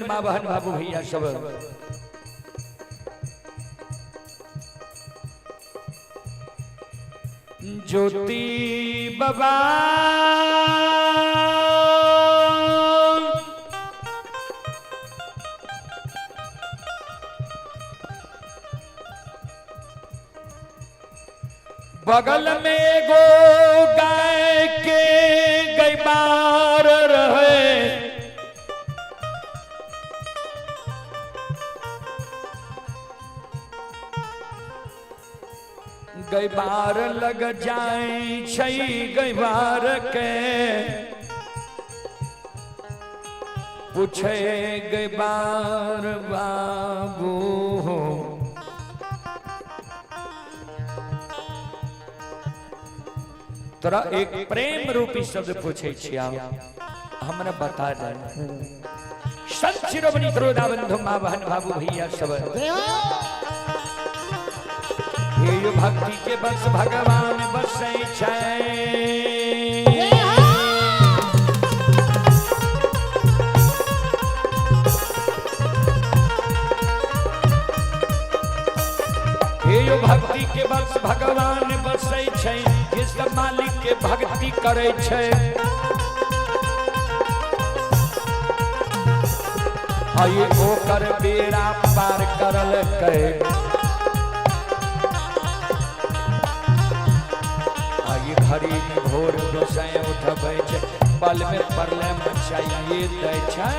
माँ बहन बाबू भैया सब ज्योति बाबा बगल में गो गाय के गैबार रहे गैबार लग जाए छई गैबार के पूछे गैबार बाबू तोरा एक प्रेम रूपी शब्द पूछे छिया हमरा बता दे संत शिरोमणि त्रोदा बंधु माँ बहन बाबू भैया सब ये भक्ति के बस भगवान बसे छै ये भक्ति के बस भगवान बसे छै सब मालिक के भक्ति करे छै आये ओकर बेड़ा पार करल कै आये घड़ी में भोर गोसाई उठबै छै पल में परले मचाइए दै छै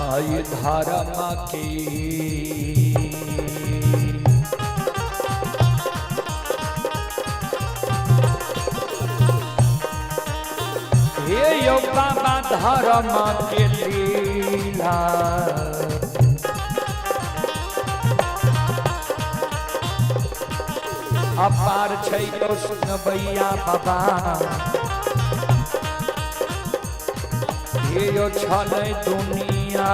आई धर्म की ये यो बाबा धर्म के लीला अपार छै कृष्ण भैया बाबा ये यो छलै दुनिया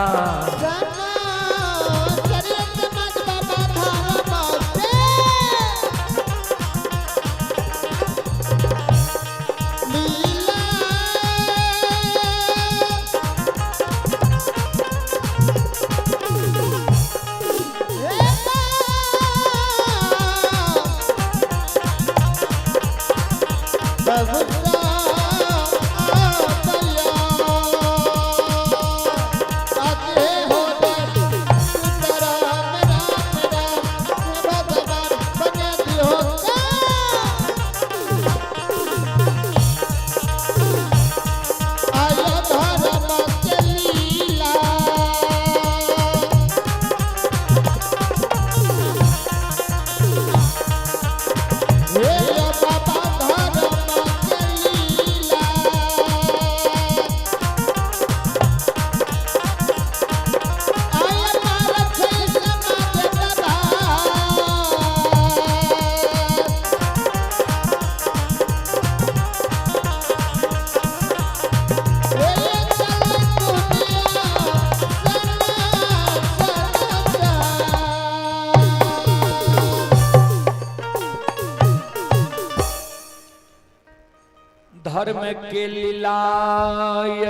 धर्म के लीलाई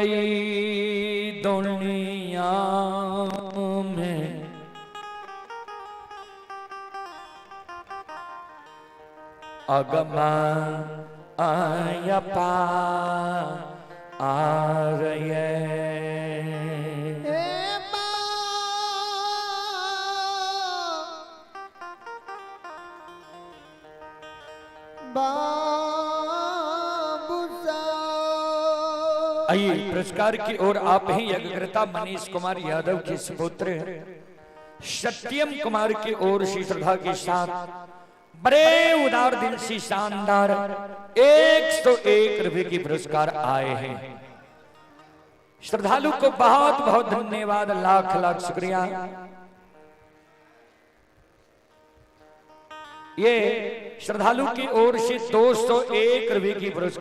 दुनिया में अगमा आयपा आ रहे आइए पुरस्कार की ओर आप ही यज्ञकर्ता मनीष कुमार यादव के सुपुत्र सत्यम कुमार की ओर से श्रद्धा के साथ बड़े उदार दिल से शानदार 101 रुपए की पुरस्कार आए हैं। श्रद्धालु को बहुत बहुत धन्यवाद, लाख लाख शुक्रिया। ये श्रद्धालु की ओर से 201 रुपए की पुरस्कार